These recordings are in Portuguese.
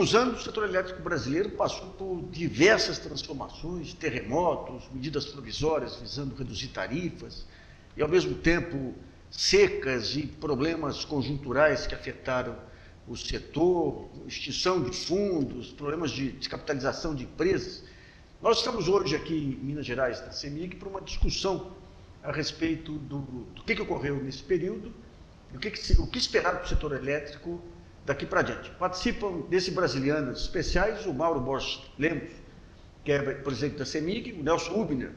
últimos anos, o setor elétrico brasileiro passou por diversas transformações, terremotos, medidas provisórias visando reduzir tarifas e, ao mesmo tempo, secas e problemas conjunturais que afetaram o setor, extinção de fundos, problemas de descapitalização de empresas. Nós estamos hoje aqui em Minas Gerais, na CEMIG, para uma discussão a respeito do que ocorreu nesse período e o que esperar para o setor elétrico daqui para adiante. Participam desse Brasilianas Especiais o Mauro Borges Lemos, que é presidente da CEMIG, o Nelson Rubner,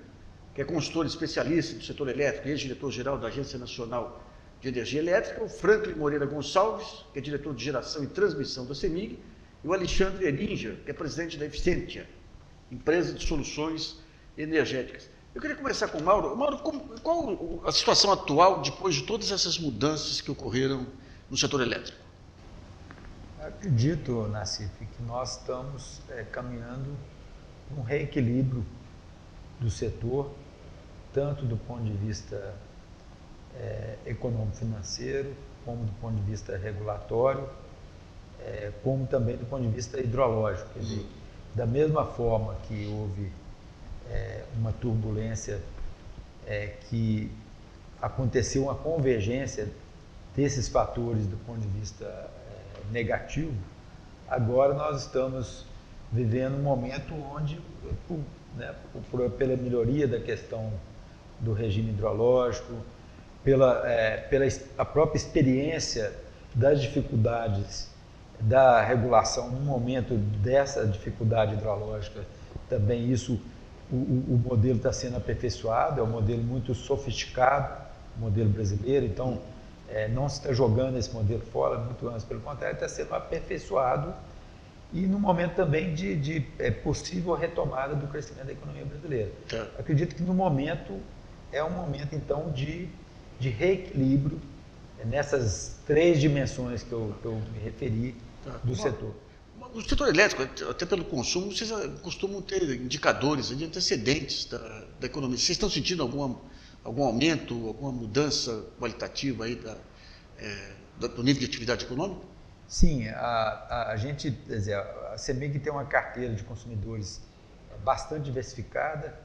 que é consultor especialista do setor elétrico e ex-diretor-geral da Agência Nacional de Energia Elétrica, o Franklin Moreira Gonçalves, que é diretor de geração e transmissão da CEMIG, e o Alexandre Erinja, que é presidente da Eficientia, empresa de soluções energéticas. Eu queria começar com o Mauro. Mauro, qual a situação atual depois de todas essas mudanças que ocorreram no setor elétrico? Acredito, Nassif, que nós estamos caminhando um reequilíbrio do setor, tanto do ponto de vista econômico-financeiro, como do ponto de vista regulatório, como também do ponto de vista hidrológico. Quer dizer, da mesma forma que houve uma turbulência que aconteceu uma convergência desses fatores do ponto de vista negativo, agora nós estamos vivendo um momento onde, pela melhoria da questão do regime hidrológico, pela a própria experiência das dificuldades da regulação no momento dessa dificuldade hidrológica, também isso, o modelo está sendo aperfeiçoado, é um modelo muito sofisticado, o modelo brasileiro, então não se está jogando esse modelo fora, muito antes, pelo contrário, está sendo aperfeiçoado e no momento também de possível retomada do crescimento da economia brasileira. Tá. Acredito que no momento é um momento, então, de reequilíbrio nessas três dimensões que eu me referi do setor. O setor elétrico, até pelo consumo, vocês costumam ter indicadores de antecedentes da economia. Vocês estão sentindo algum aumento, alguma mudança qualitativa aí do nível de atividade econômica? Sim, a gente, quer dizer, a CEMIG tem uma carteira de consumidores bastante diversificada.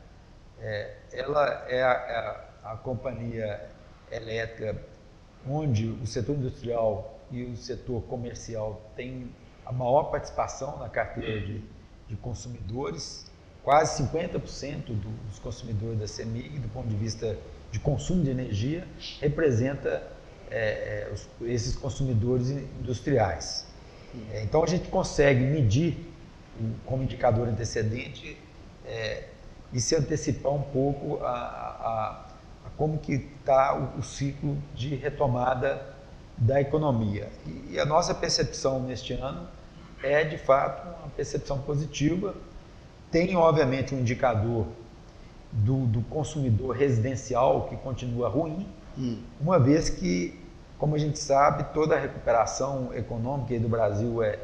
Ela é a companhia elétrica onde o setor industrial e o setor comercial têm a maior participação na carteira de consumidores. Quase 50% dos consumidores da CEMIG, do ponto de vista de consumo de energia, representa esses consumidores industriais. Então a gente consegue medir como indicador antecedente e se antecipar um pouco a como que está o ciclo de retomada da economia. E a nossa percepção neste ano é, de fato, uma percepção positiva. Tem, obviamente, um indicador do consumidor residencial que continua ruim, uma vez que, como a gente sabe, toda a recuperação econômica aí do Brasil é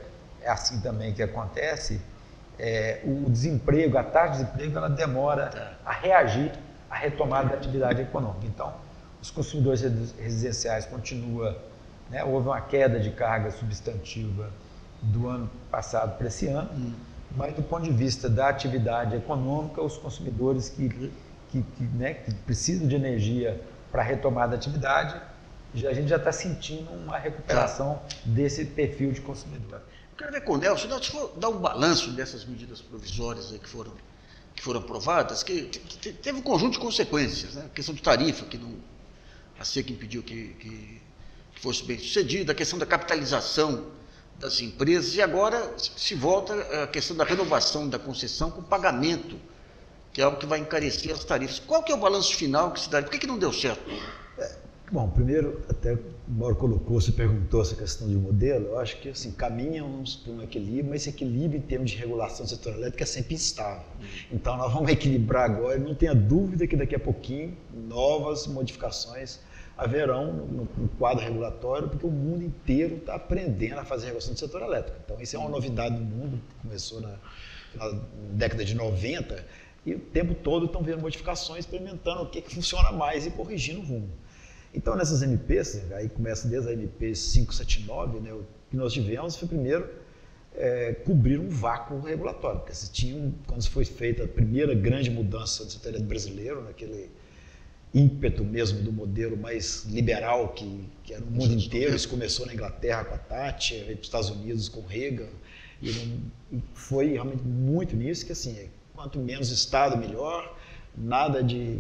assim também que acontece. O desemprego, a taxa de desemprego, ela demora a reagir à retomada da atividade econômica. Então, os consumidores residenciais continuam, houve uma queda de carga substantiva do ano passado para esse ano, mas do ponto de vista da atividade econômica, os consumidores que precisam de energia para retomar da atividade, a gente já está sentindo uma recuperação desse perfil de consumidor. Eu quero ver com o Nelson, se for dar um balanço dessas medidas provisórias aí que foram aprovadas, que teve um conjunto de consequências, a questão de tarifa, que a SEC impediu que fosse bem sucedida, a questão da capitalização das empresas, e agora se volta a questão da renovação da concessão com pagamento, que é algo que vai encarecer as tarifas. Qual que é o balanço final que se dá? Por que não deu certo? Bom, primeiro, até o Mauro colocou, você perguntou essa questão de modelo, eu acho que assim, caminhamos para um equilíbrio, mas esse equilíbrio em termos de regulação do setor elétrico é sempre instável. Então nós vamos equilibrar agora, e não tenha dúvida que daqui a pouquinho novas modificações haverão no quadro regulatório, porque o mundo inteiro está aprendendo a fazer a regulação do setor elétrico. Então isso é uma novidade no mundo, que começou na década de 90, e o tempo todo estão vendo modificações, experimentando o que funciona mais e corrigindo o rumo. Então, nessas MPs, aí começa desde a MP 579, o que nós tivemos foi, primeiro, cobrir um vácuo regulatório. Porque quando foi feita a primeira grande mudança do setor elétrico brasileiro, naquele ímpeto mesmo do modelo mais liberal que era no mundo inteiro, isso começou na Inglaterra com a Thatcher, veio para os Estados Unidos com o Reagan, e foi realmente muito nisso que assim, quanto menos Estado, melhor, nada de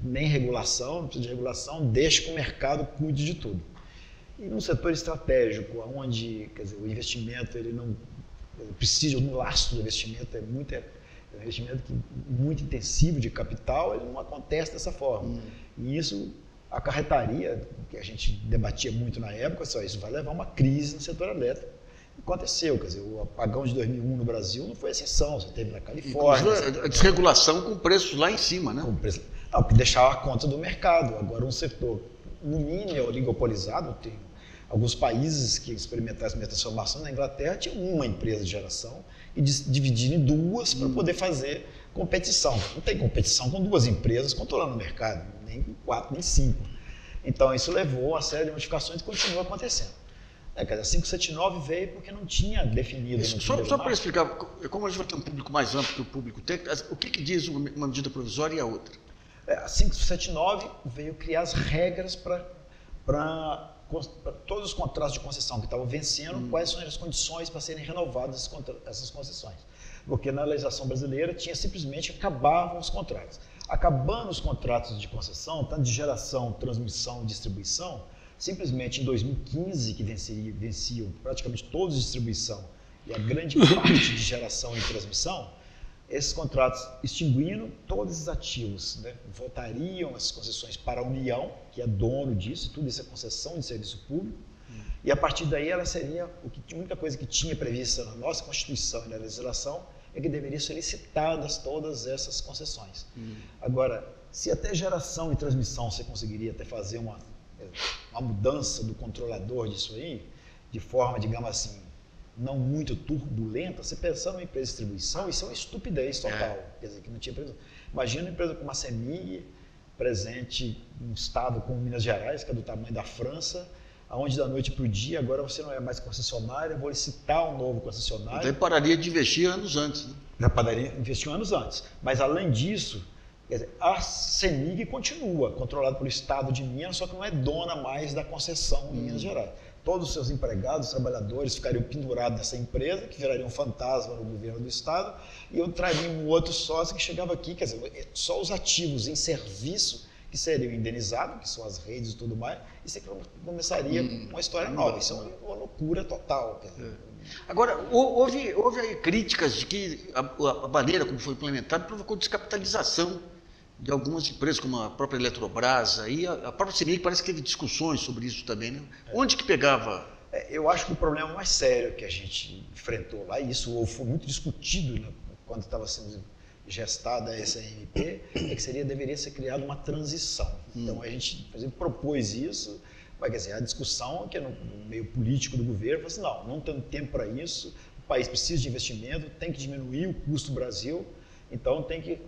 nem regulação, não precisa de regulação, deixa que o mercado cuide de tudo. E num setor estratégico, onde o investimento ele não precisa, um lastro do investimento é um investimento muito intensivo de capital, ele não acontece dessa forma. E isso acarretaria, que a gente debatia muito na época, isso vai levar a uma crise no setor elétrico. Aconteceu, o apagão de 2001 no Brasil não foi exceção, você teve na Califórnia. A desregulação com preços lá em cima, né? Não, que deixava a conta do mercado. Agora, um setor, no mínimo, oligopolizado, tem alguns países que experimentaram essa transformação. Na Inglaterra tinha uma empresa de geração e dividiram em duas para poder fazer competição. Não tem competição com duas empresas controlando o mercado, nem com 4, nem 5. Então, isso levou a uma série de modificações e continua acontecendo. A 579 veio porque não tinha definido. Só para explicar, como a gente vai ter um público mais amplo que o público tem, o que diz uma medida provisória e a outra? A 579 veio criar as regras para todos os contratos de concessão que estavam vencendo, quais são as condições para serem renovadas essas concessões. Porque na legislação brasileira simplesmente acabavam os contratos. Acabando os contratos de concessão, tanto de geração, transmissão e distribuição, simplesmente em 2015, que venciam praticamente todos de distribuição e a grande parte de geração e transmissão, esses contratos extinguindo todos esses ativos, né? Voltariam essas concessões para a União, que é dono disso, tudo isso é concessão de serviço público, e a partir daí ela seria, a única coisa que tinha prevista na nossa Constituição e na legislação é que deveriam ser licitadas todas essas concessões. Agora, se até geração e transmissão você conseguiria até fazer uma mudança do controlador disso aí, de forma, digamos assim, não muito turbulenta, você pensando numa empresa de distribuição, isso é uma estupidez total. Quer dizer, que não tinha empresa. Imagina uma empresa como a CEMIG, presente em um estado como Minas Gerais, que é do tamanho da França, onde da noite para o dia, agora você não é mais concessionário, vou licitar um novo concessionário. Então pararia de investir anos antes. Né? Já pararia de investir anos antes. Mas, além disso, quer dizer, a CEMIG continua controlada pelo Estado de Minas, só que não é dona mais da concessão em Minas Gerais. Todos os seus empregados, os trabalhadores ficariam pendurados nessa empresa, que viraria um fantasma no governo do Estado, e eu traria um outro sócio que chegava aqui, quer dizer, só os ativos em serviço que seriam indenizados, que são as redes e tudo mais, e você começaria uma história nova. Isso é uma loucura total. Quer dizer. Agora, houve aí críticas de que a maneira como foi implementada provocou descapitalização de algumas empresas, como a própria Eletrobras, aí a própria CEMIG parece que teve discussões sobre isso também, né? Onde que pegava? Eu acho que o problema mais sério que a gente enfrentou lá, e isso foi muito discutido, né, quando estava sendo gestada essa MP, é que deveria ser criada uma transição. Então a gente, por exemplo, propôs isso, mas quer dizer, a discussão que é no meio político do governo, falou assim, não temos tempo para isso, o país precisa de investimento, tem que diminuir o custo do Brasil, então tem que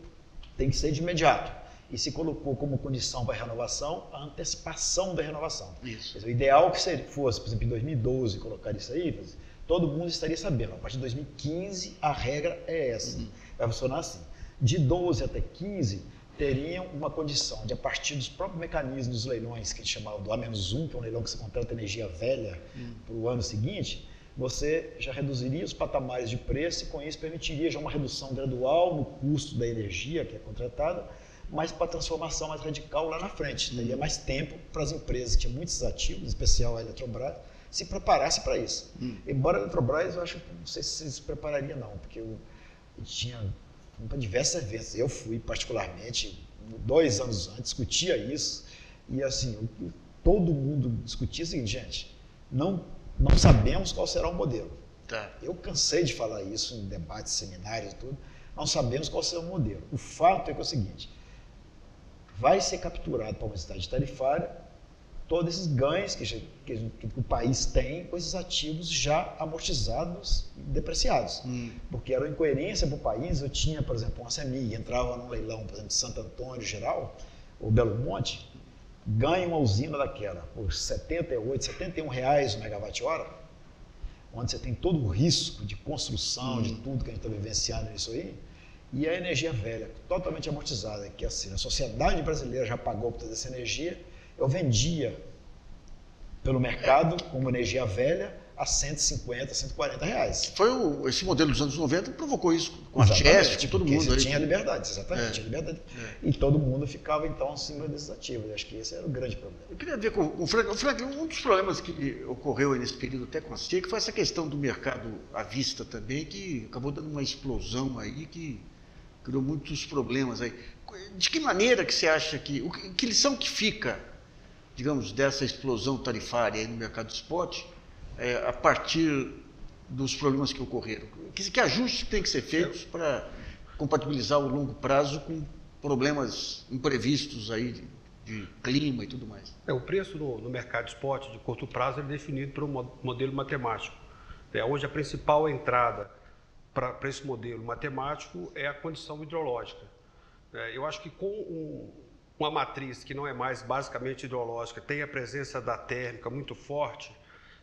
ser de imediato. E se colocou como condição para a renovação a antecipação da renovação. Isso. O ideal que fosse, por exemplo, em 2012, colocar isso aí, todo mundo estaria sabendo. A partir de 2015, a regra é essa. Vai funcionar assim. De 12 até 15, teriam uma condição de, a partir dos próprios mecanismos dos leilões, que a gente chamava do A-1, que é um leilão que você contrata energia velha para o ano seguinte, você já reduziria os patamares de preço e com isso permitiria já uma redução gradual no custo da energia que é contratada, mas para a transformação mais radical lá na frente. Teria mais tempo para as empresas que tinham muitos ativos, em especial a Eletrobras, se preparasse para isso. Embora a Eletrobras, eu acho que não sei se se prepararia não, porque eu tinha para diversos eventos. Eu fui particularmente 2 anos antes, discutia isso, e assim, todo mundo discutia o seguinte, gente, não sabemos qual será o modelo. Tá. Eu cansei de falar isso em debates, seminários e tudo, não sabemos qual será o modelo. O fato é que é o seguinte, vai ser capturado para uma cidade tarifária todos esses ganhos que o país tem com esses ativos já amortizados e depreciados. Porque era uma incoerência para o país. Eu tinha, por exemplo, uma CEMIG, entrava num leilão, por exemplo, de Santo Antônio Geral, ou Belo Monte, ganha uma usina daquela por R$ 78, R$ 71 o megawatt-hora, onde você tem todo o risco de construção, de tudo que a gente está vivenciando nisso aí, e a energia velha, totalmente amortizada, que assim, a sociedade brasileira já pagou por toda essa energia, eu vendia pelo mercado como energia velha a 150, 140 reais. Esse modelo dos anos 90 provocou isso com a Chess, com todo mundo. Tinha liberdade, exatamente, tinha liberdade. E todo mundo ficava então acima desses ativos. Eu acho que esse era o grande problema. Eu queria ver com o Frank, um dos problemas que ocorreu nesse período até com a SEC foi essa questão do mercado à vista também, que acabou dando uma explosão aí que criou muitos problemas aí. De que maneira que você acha que lição que fica, digamos, dessa explosão tarifária aí no mercado spot, a partir dos problemas que ocorreram? Que ajustes tem que ser feitos para compatibilizar o longo prazo com problemas imprevistos aí de clima e tudo mais? O preço no mercado spot de curto prazo é definido por um modelo matemático. Hoje a principal entrada para esse modelo matemático é a condição hidrológica. Eu acho que com uma matriz que não é mais basicamente hidrológica, tem a presença da térmica muito forte,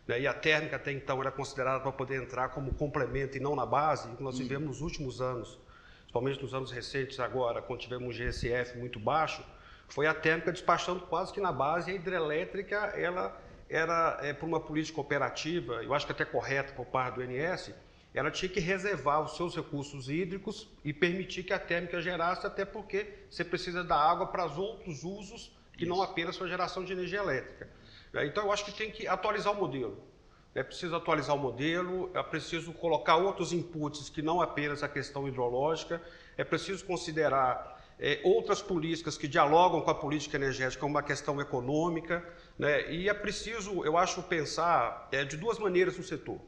e a térmica até então era considerada para poder entrar como complemento e não na base, que nós vivemos nos últimos anos, principalmente nos anos recentes agora, quando tivemos um GSF muito baixo, foi a térmica despachando quase que na base, e a hidrelétrica ela era, por uma política operativa, eu acho que até correta por parte do INS, ela tinha que reservar os seus recursos hídricos e permitir que a térmica gerasse, até porque você precisa da água para os outros usos que não apenas para a geração de energia elétrica. Então, eu acho que tem que atualizar o modelo. É preciso atualizar o modelo, é preciso colocar outros inputs que não apenas a questão hidrológica, é preciso considerar outras políticas que dialogam com a política energética, como uma questão econômica, e é preciso, eu acho, pensar de duas maneiras no setor.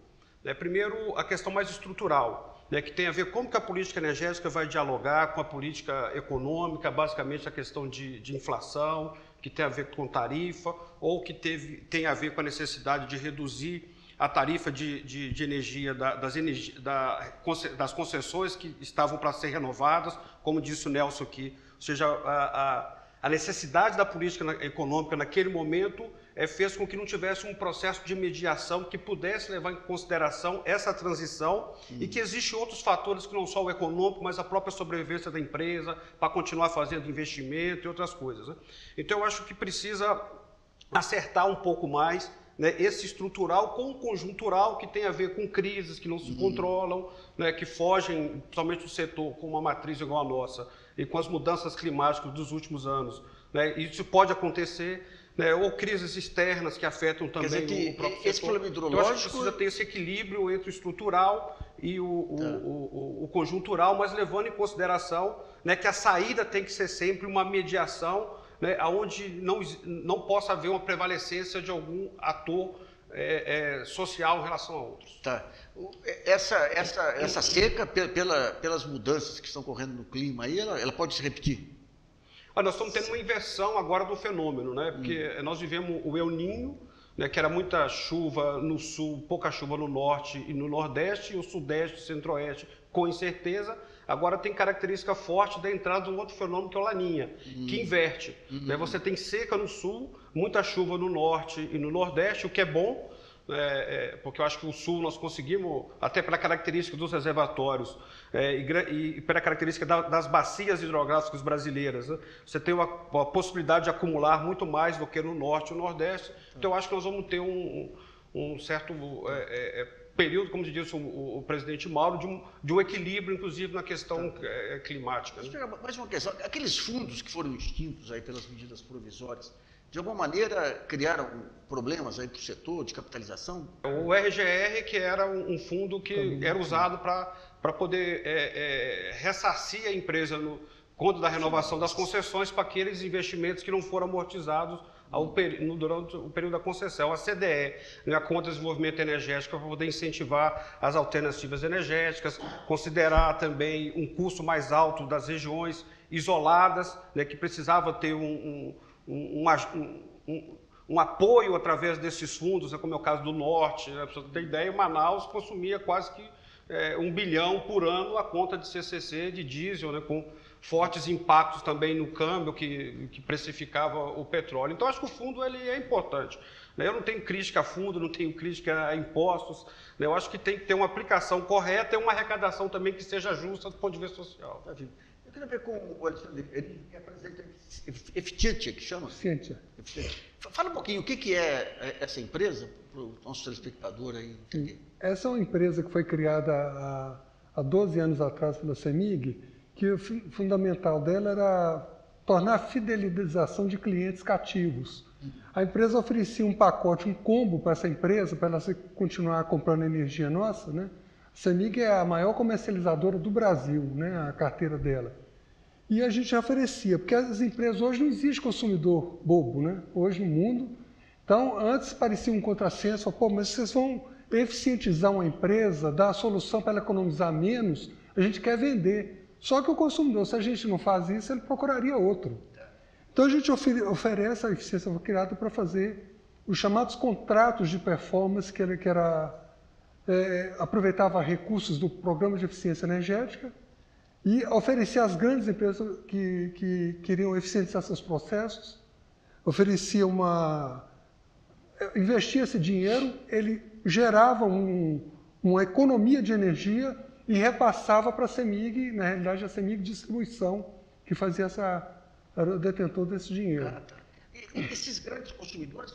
Primeiro, a questão mais estrutural, que tem a ver como que a política energética vai dialogar com a política econômica, basicamente a questão de inflação, que tem a ver com tarifa, ou que tem a ver com a necessidade de reduzir a tarifa de energia das concessões que estavam para ser renovadas, como disse o Nelson aqui. Ou seja, a necessidade da política econômica naquele momento fez com que não tivesse um processo de mediação que pudesse levar em consideração essa transição e que existem outros fatores que não só o econômico, mas a própria sobrevivência da empresa, para continuar fazendo investimento e outras coisas. Então, eu acho que precisa acertar um pouco mais esse estrutural com o conjuntural, que tem a ver com crises que não se controlam, que fogem, principalmente do setor com uma matriz igual a nossa, e com as mudanças climáticas dos últimos anos. Isso pode acontecer, ou crises externas que afetam também o próprio setor. Esse problema hidrológico... Eu acho que precisa ter esse equilíbrio entre o estrutural e o conjuntural, mas levando em consideração que a saída tem que ser sempre uma mediação, onde não possa haver uma prevalecência de algum ator social em relação a outros. Tá. Essa seca, pelas mudanças que estão ocorrendo no clima, aí, ela pode se repetir? Nós estamos tendo uma inversão agora do fenômeno, porque nós vivemos o El Niño, que era muita chuva no sul, pouca chuva no norte e no nordeste, e o sudeste e centro-oeste com incerteza. Agora tem característica forte da entrada de um outro fenômeno, que é o Laninha, que inverte. Você tem seca no sul, muita chuva no norte e no nordeste, o que é bom, porque eu acho que o sul nós conseguimos, até pela característica dos reservatórios e pela característica das bacias hidrográficas brasileiras, você tem uma possibilidade de acumular muito mais do que no norte e no nordeste. Então eu acho que nós vamos ter um certo período, como disse o presidente Mauro, de um equilíbrio, inclusive, na questão climática. Mais uma questão, aqueles fundos que foram extintos aí pelas medidas provisórias, de alguma maneira criaram problemas aí para o setor de capitalização? O RGR, que era um fundo que era usado para poder ressarcir a empresa quando da renovação das concessões para aqueles investimentos que não foram amortizados durante o período da concessão. A CDE, a Conta de Desenvolvimento Energético, para poder incentivar as alternativas energéticas, considerar também um custo mais alto das regiões isoladas, que precisava ter um apoio através desses fundos, como é o caso do Norte. Para você ter ideia, Manaus consumia quase que 1 bilhão por ano a conta de CCC, de diesel, com fortes impactos também no câmbio que precificava o petróleo. Então, acho que o fundo ele é importante. Eu não tenho crítica a fundo, não tenho crítica a impostos. Eu acho que tem que ter uma aplicação correta e uma arrecadação também que seja justa do ponto de vista social. Eu queria ver com o Alexandre, ele é presidente da Efficientia, que chama? Efficientia. Fala um pouquinho, o que é essa empresa, para o nosso telespectador aí entender. Essa é uma empresa que foi criada há 12 anos atrás pela CEMIG, que o fundamental dela era tornar a fidelização de clientes cativos. A empresa oferecia um pacote, um combo para essa empresa, para ela continuar comprando energia nossa, né? A CEMIG é a maior comercializadora do Brasil, né? A carteira dela. E a gente oferecia, porque as empresas hoje não existe consumidor bobo, né? Hoje no mundo. Então, antes parecia um contrassenso, pô, mas vocês vão eficientizar uma empresa, dar a solução para ela economizar menos, a gente quer vender. Só que o consumidor, se a gente não faz isso, ele procuraria outro. Então a gente oferece a eficiência criada para fazer os chamados contratos de performance, que aproveitava recursos do programa de eficiência energética e oferecia às grandes empresas que queriam eficientizar seus processos, oferecia investia esse dinheiro, ele gerava uma economia de energia e repassava para a CEMIG, na realidade a CEMIG Distribuição, que fazia era o detentor desse dinheiro. E esses grandes consumidores,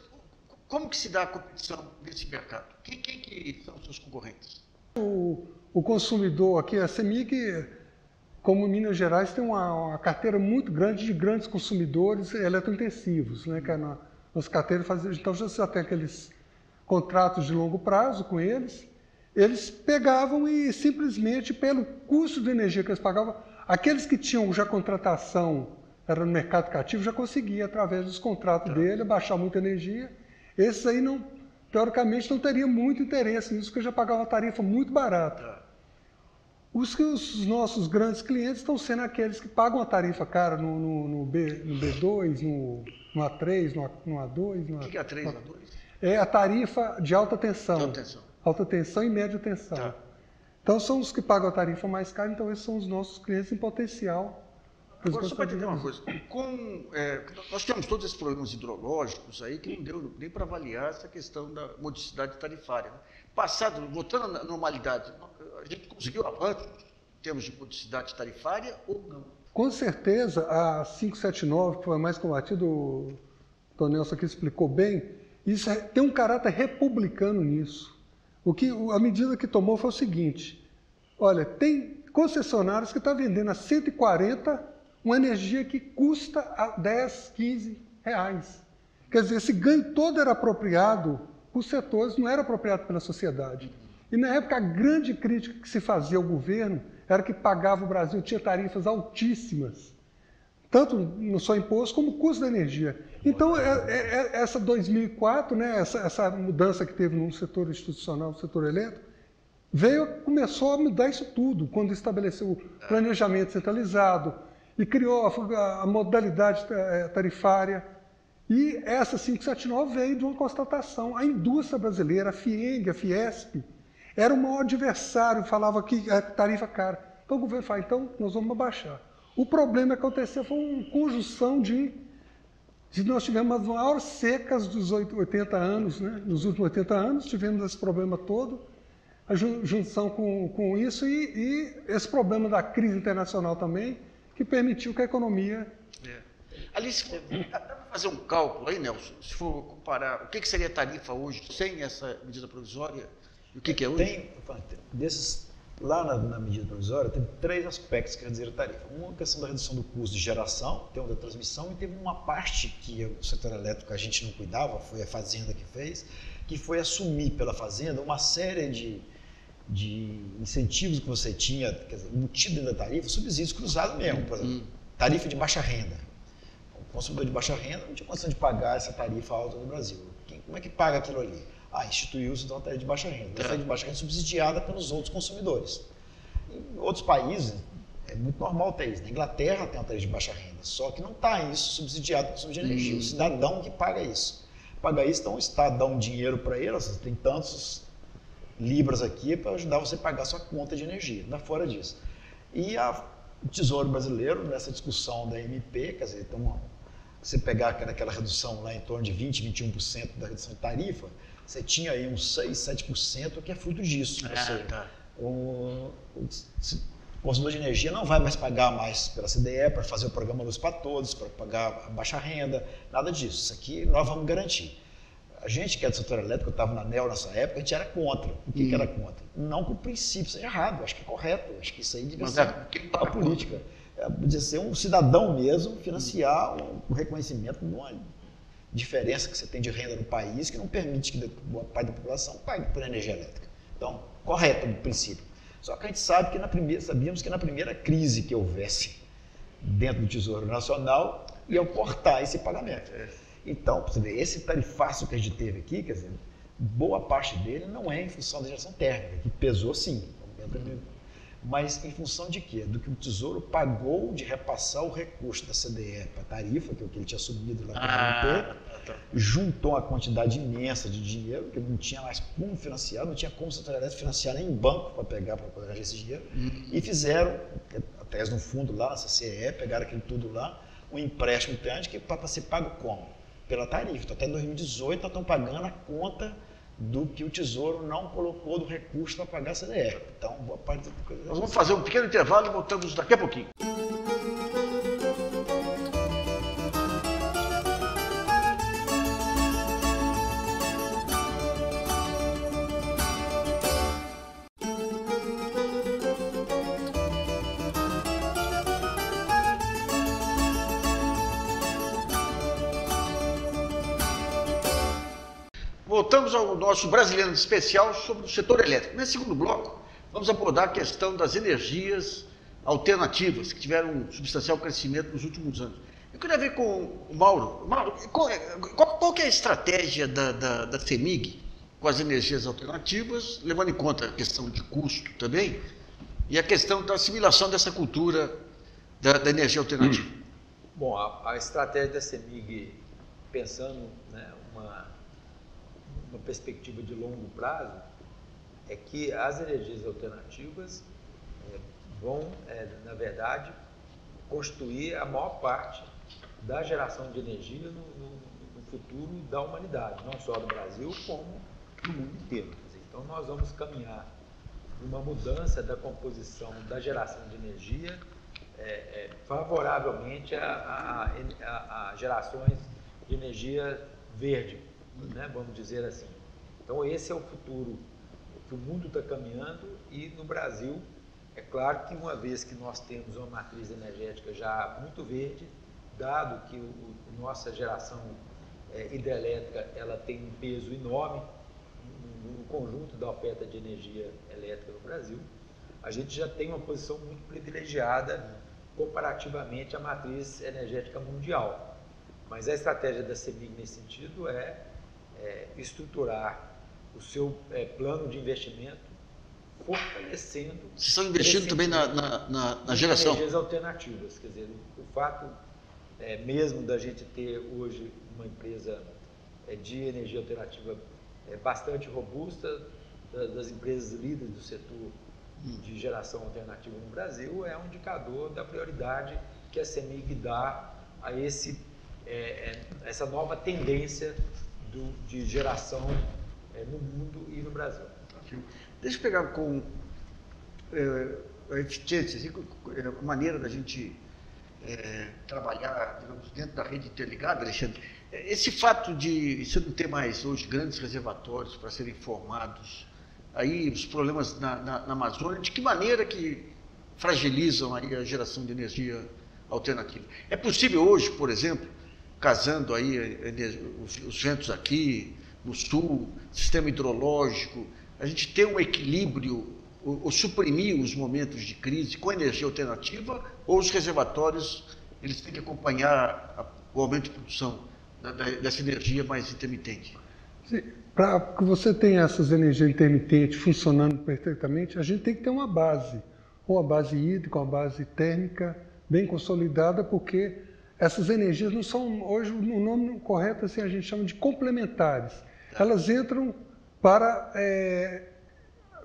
como que se dá a competição nesse mercado? Quem que são os seus concorrentes? O consumidor aqui, a CEMIG, como Minas Gerais, tem uma carteira muito grande de grandes consumidores eletrointensivos, né? Que a nossa carteira fazia. Então já tem aqueles contratos de longo prazo com eles. Eles pegavam e simplesmente pelo custo de energia que eles pagavam, aqueles que tinham já contratação, era no mercado cativo, já conseguia, através dos contratos dele, baixar muita energia. Esses aí, teoricamente, não teriam muito interesse nisso, porque já pagavam uma tarifa muito barata. Os nossos grandes clientes estão sendo aqueles que pagam a tarifa cara no B2, no A3, no A2. O que é A3 e A2? É a tarifa de alta tensão. De alta tensão. Alta tensão e média tensão. Então, são os que pagam a tarifa mais cara, então esses são os nossos clientes em potencial. Agora, só para entender uma coisa, nós temos todos esses problemas hidrológicos aí que não deu nem para avaliar essa questão da modicidade tarifária. Né? Voltando à normalidade, a gente conseguiu avanços em termos de modicidade tarifária ou não? Com certeza, a 579, que foi a mais combatida, o Tonelson aqui explicou bem, isso tem um caráter republicano nisso. A medida que tomou foi o seguinte, olha, tem concessionários que estão vendendo a 140 uma energia que custa a 10, 15 reais. Quer dizer, esse ganho todo era apropriado por setores, não era apropriado pela sociedade. E na época a grande crítica que se fazia ao governo era que pagava o Brasil, tinha tarifas altíssimas, tanto no só imposto como o custo da energia. Então, essa 2004, né, essa mudança que teve no setor institucional, no setor elétrico, começou a mudar isso tudo, quando estabeleceu o planejamento centralizado e criou a modalidade tarifária. E essa 579 veio de uma constatação. A indústria brasileira, a FIENG, a Fiesp, era o maior adversário, falava que a tarifa cara. Então o governo falou, então nós vamos abaixar. O problema que aconteceu foi uma conjunção de nós tivemos as maiores secas dos 80 anos, né? Nos últimos 80 anos tivemos esse problema todo, a junção com isso e esse problema da crise internacional também, que permitiu que a economia... Alice, dá para fazer um cálculo aí, Nelson, se for comparar o que seria a tarifa hoje sem essa medida provisória e o que é hoje? Lá na medida provisória, tem 3 aspectos que quer dizer a tarifa. Uma questão da redução do custo de geração, tem uma da transmissão, e teve uma parte que o setor elétrico a gente não cuidava, foi a Fazenda que fez, que foi assumir pela Fazenda uma série de incentivos que você tinha, quer dizer, embutido dentro da tarifa, subsídios cruzados mesmo, por exemplo, tarifa de baixa renda. O consumidor de baixa renda não tinha condição de pagar essa tarifa alta no Brasil. Como é que paga aquilo ali? Instituiu-se então a tarifa de baixa renda. A tarifa de baixa renda é subsidiada pelos outros consumidores. Em outros países, é muito normal ter isso. Na Inglaterra tem uma tarifa de baixa renda, só que não está isso subsidiado pelo consumo de energia. O cidadão que paga isso. Paga isso, então o Estado dá um dinheiro para ele, você tem tantos libras aqui para ajudar você a pagar a sua conta de energia. Não é fora disso. E o Tesouro Brasileiro, nessa discussão da MP, quer dizer, então, você pegar aquela redução lá em torno de 20%, 21% da redução de tarifa, você tinha aí uns 6, 7% que é fruto disso. Ou seja, o consumidor de energia não vai mais pagar mais pela CDE para fazer o programa Luz para Todos, para pagar a baixa renda, nada disso. Isso aqui nós vamos garantir. A gente que é do setor elétrico, eu estava na ANEEL nessa época, a gente era contra. O que era contra? Não que o princípio seja errado, acho que é correto, acho que isso aí devia ser a política. Devia ser um cidadão mesmo financiar o reconhecimento de uma diferença que você tem de renda no país que não permite que boa parte da população pague por energia elétrica. Então, correto no princípio. Só que a gente sabe que sabíamos que na primeira crise que houvesse dentro do Tesouro Nacional, ia cortar esse pagamento. Então, para você ver, esse tarifaço que a gente teve aqui, quer dizer, boa parte dele não é em função da geração térmica, que pesou sim, mas em função de quê? Do que o Tesouro pagou de repassar o recurso da CDE para a tarifa, que é o que ele tinha assumido lá com o MP, juntou uma quantidade imensa de dinheiro, que não tinha mais como financiar, não tinha como o setor elétrico financiar nem em banco para pegar, para poder esse dinheiro, e fizeram, atrás no fundo lá, na CCE, pegaram aquilo tudo lá, um empréstimo grande que para ser pago como? Pela tarifa. Então, até 2018 nós estamos pagando a conta do que o Tesouro não colocou do recurso para pagar a CDE. Então, boa parte da coisa... Nós vamos fazer um pequeno intervalo e voltamos daqui a pouquinho. Voltamos ao nosso Brasileiro Especial sobre o setor elétrico. Nesse segundo bloco, vamos abordar a questão das energias alternativas, que tiveram um substancial crescimento nos últimos anos. Eu queria ver com o Mauro. Mauro, qual que é a estratégia da CEMIG com as energias alternativas, levando em conta a questão de custo também, e a questão da assimilação dessa cultura da energia alternativa? Bom, a estratégia da CEMIG, pensando, né, uma perspectiva de longo prazo, é que as energias alternativas vão, na verdade, constituir a maior parte da geração de energia no futuro da humanidade, não só do Brasil, como do mundo inteiro. Então, nós vamos caminhar para uma mudança da composição da geração de energia favoravelmente a gerações de energia verde, né, vamos dizer assim. Então, esse é o futuro que o mundo está caminhando, e no Brasil, é claro que uma vez que nós temos uma matriz energética já muito verde, dado que nossa geração hidrelétrica ela tem um peso enorme no conjunto da oferta de energia elétrica no Brasil, a gente já tem uma posição muito privilegiada comparativamente à matriz energética mundial. Mas a estratégia da CEMIG nesse sentido é estruturar o seu plano de investimento fortalecendo... Vocês estão investindo também na geração? Energias alternativas, quer dizer, o fato mesmo da gente ter hoje uma empresa de energia alternativa bastante robusta, das empresas líderes do setor de geração alternativa no Brasil, é um indicador da prioridade que a CEMIG dá a essa nova tendência de geração no mundo e no Brasil. Deixa eu pegar com a eficiência, a maneira da gente trabalhar, digamos, dentro da rede interligada, Alexandre. Esse fato de você não ter mais hoje grandes reservatórios para serem formados, aí os problemas na Amazônia, de que maneira que fragilizam aí a geração de energia alternativa? É possível hoje, por exemplo, casando aí os ventos aqui no sul, sistema hidrológico, a gente ter um equilíbrio ou suprimir os momentos de crise com energia alternativa, ou os reservatórios eles têm que acompanhar o aumento de produção dessa energia mais intermitente? Para que você tenha essas energias intermitentes funcionando perfeitamente, a gente tem que ter uma base hídrica, uma base térmica bem consolidada, porque essas energias não são, hoje o nome correto assim, a gente chama de complementares. Elas entram para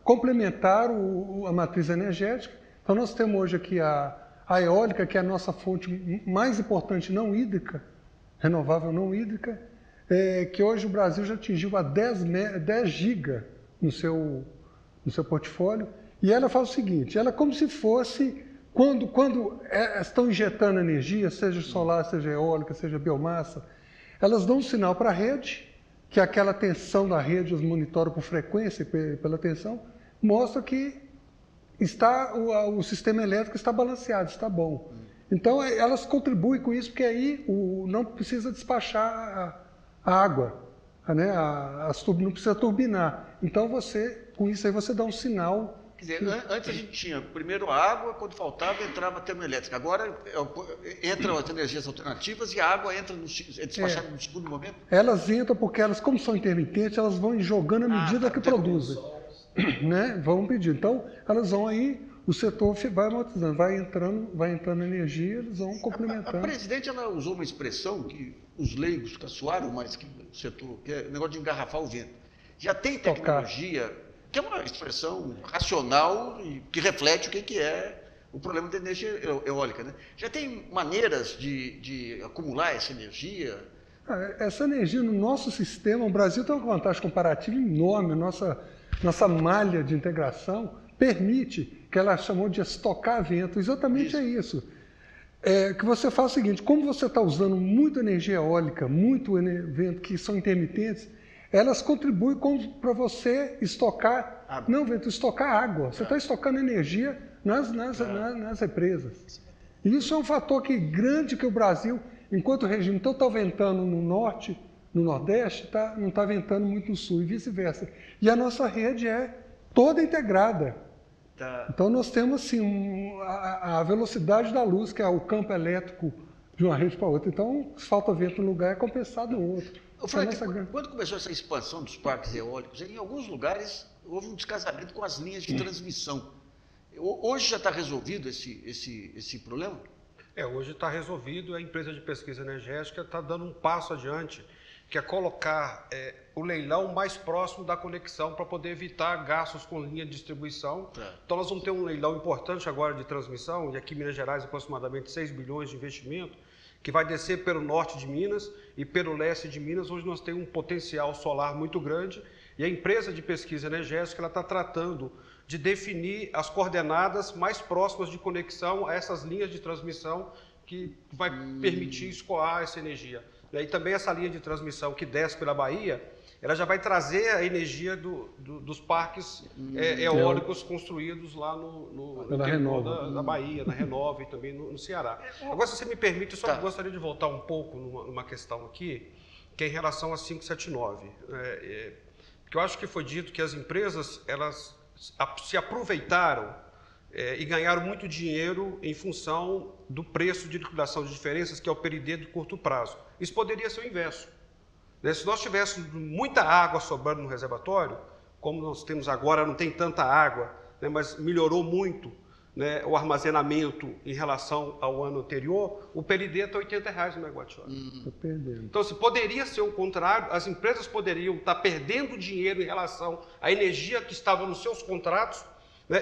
complementar a matriz energética. Então nós temos hoje aqui a eólica, que é a nossa fonte mais importante não hídrica, renovável não hídrica, que hoje o Brasil já atingiu a 10 giga no seu portfólio. E ela faz o seguinte, ela é como se fosse, quando estão injetando energia, seja solar, seja eólica, seja biomassa, elas dão um sinal para a rede, que é aquela tensão da rede, os monitoram por frequência, pela tensão, mostra que o sistema elétrico está balanceado, está bom. Então, elas contribuem com isso, porque aí não precisa despachar a água, né? Não precisa turbinar. Então, com isso aí, você dá um sinal. Quer dizer, antes a gente tinha primeiro a água, quando faltava entrava a termoelétrica. Agora entram as energias alternativas e a água entra é despachada no segundo momento? Elas entram porque elas, como são intermitentes, elas vão jogando à medida que produzem. Né? Vão pedir. Então, elas vão aí, o setor vai amortizando, vai entrando energia, eles vão complementando. A presidente ela usou uma expressão que os leigos caçoaram, mas que o setor, que é o negócio de engarrafar o vento. Já tem tecnologia, que é uma expressão racional e que reflete o que é o problema da energia eólica, né? Já tem maneiras de acumular essa energia? Essa energia no nosso sistema, o Brasil tem uma vantagem comparativa enorme. Nossa malha de integração permite, que ela chamou de estocar vento. Exatamente é isso. Que você faz o seguinte, como você está usando muita energia eólica, muito vento, que são intermitentes, elas contribuem para você estocar, estocar água. Você está estocando energia nas represas. E isso é um fator grande que o Brasil, enquanto o regime então está ventando no norte, no nordeste, não está ventando muito no sul e vice-versa. E a nossa rede é toda integrada. Então nós temos assim, a velocidade da luz, que é o campo elétrico de uma rede para outra. Então, se falta vento num lugar, é compensado no outro. Frank, quando começou essa expansão dos parques eólicos, em alguns lugares houve um descasamento com as linhas de transmissão. Hoje já está resolvido esse problema? Hoje está resolvido. A empresa de pesquisa energética está dando um passo adiante, que é colocar o leilão mais próximo da conexão para poder evitar gastos com linha de distribuição. Então, nós vamos ter um leilão importante agora de transmissão, e aqui em Minas Gerais aproximadamente 6 bilhões de investimento, que vai descer pelo norte de Minas e pelo leste de Minas, onde nós temos um potencial solar muito grande, e a empresa de pesquisa energética está tratando de definir as coordenadas mais próximas de conexão a essas linhas de transmissão que vai permitir escoar essa energia. E também essa linha de transmissão que desce pela Bahia, ela já vai trazer a energia dos parques eólicos construídos lá no interior da Bahia, na Renova e também no Ceará. Agora, se você me permite, eu só gostaria de voltar um pouco numa questão aqui, que é em relação a 579. Porque eu acho que foi dito que as empresas elas se aproveitaram e ganharam muito dinheiro em função do preço de liquidação de diferenças, que é o PRD de curto prazo. Isso poderia ser o inverso. Se nós tivéssemos muita água sobrando no reservatório, como nós temos agora, não tem tanta água, mas melhorou muito o armazenamento em relação ao ano anterior, o PRD está R$80 no megawatt-hora. Então, se poderia ser o contrário, as empresas poderiam estar perdendo dinheiro em relação à energia que estava nos seus contratos,